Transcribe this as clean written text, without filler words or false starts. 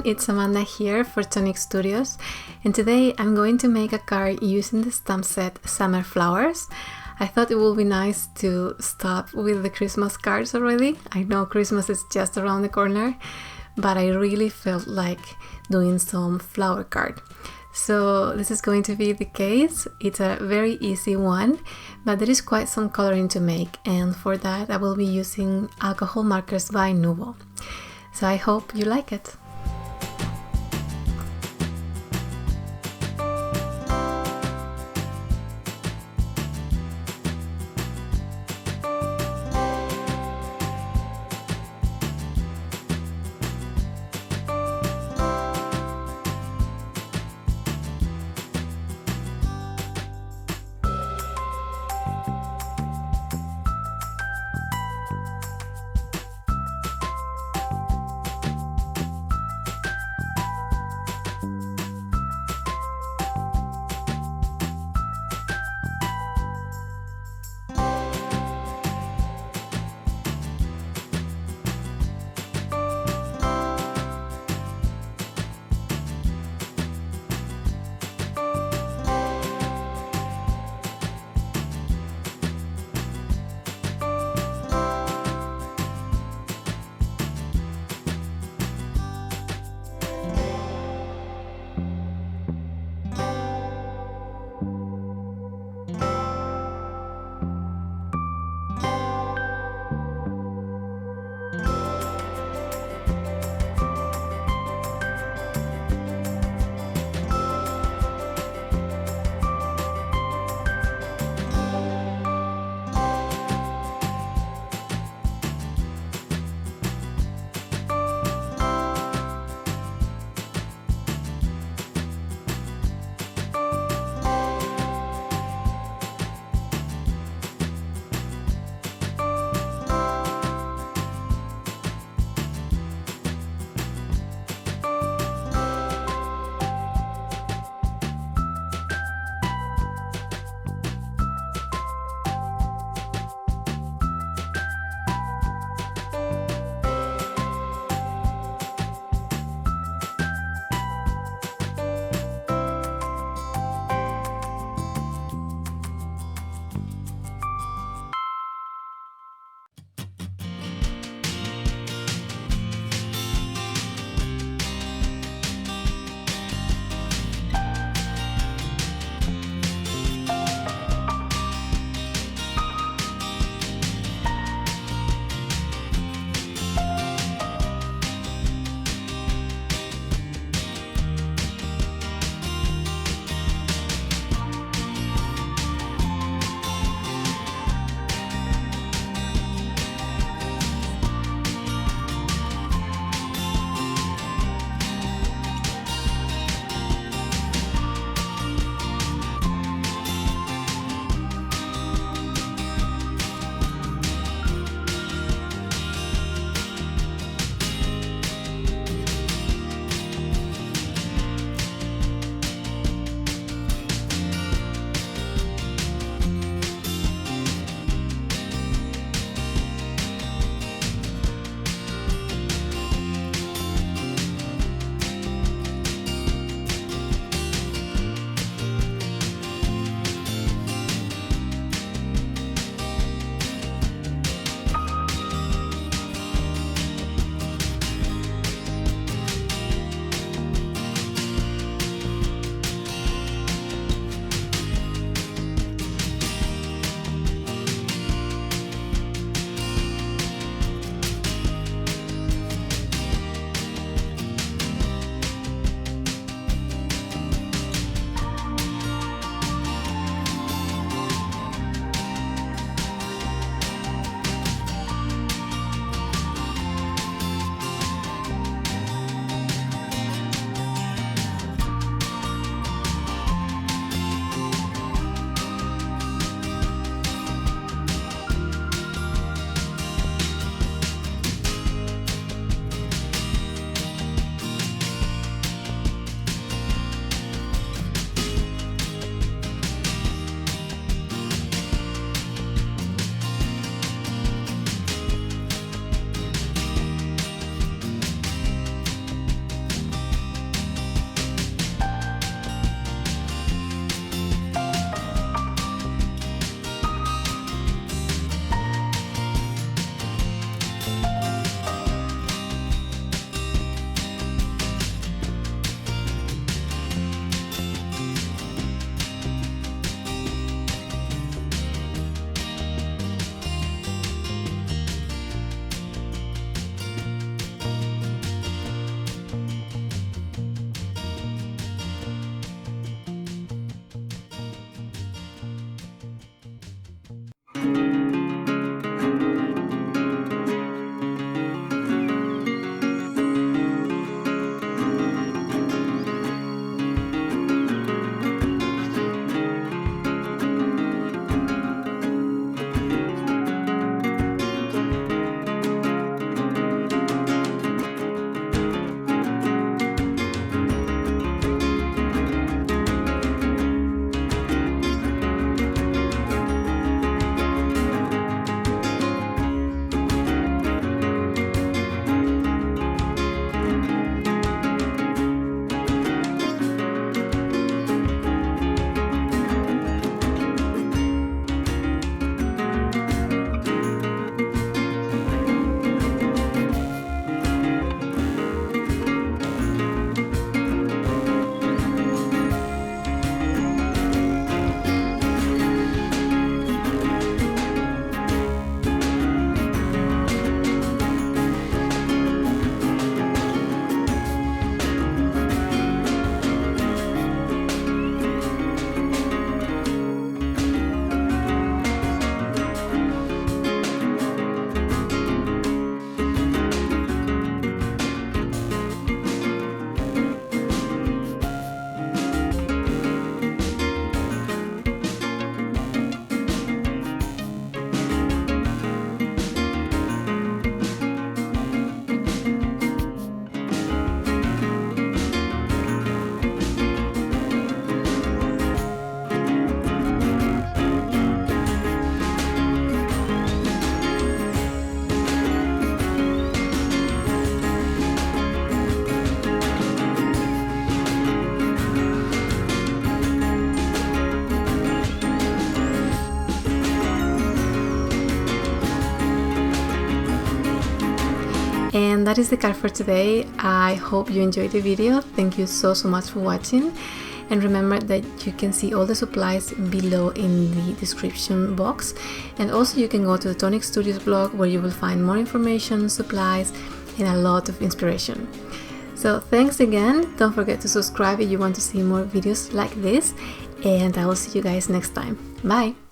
it's Amanda here for Tonic Studios, and today I'm going to make a card using the stamp set Summer Flowers. I thought it would be nice to stop with the Christmas cards already. I know Christmas is just around the corner, but I really felt like doing some flower card. So this is going to be the case. It's a very easy one, but there is quite some coloring to make, and for that I will be using alcohol markers by Nuvo. So I hope you like it. And that is the card for today. I hope you enjoyed the video. Thank you so much for watching. And remember that you can see all the supplies below in the description box. And also you can go to the Tonic Studios blog where you will find more information, supplies, and a lot of inspiration. So thanks again. Don't forget to subscribe if you want to see more videos like this. And I will see you guys next time. Bye!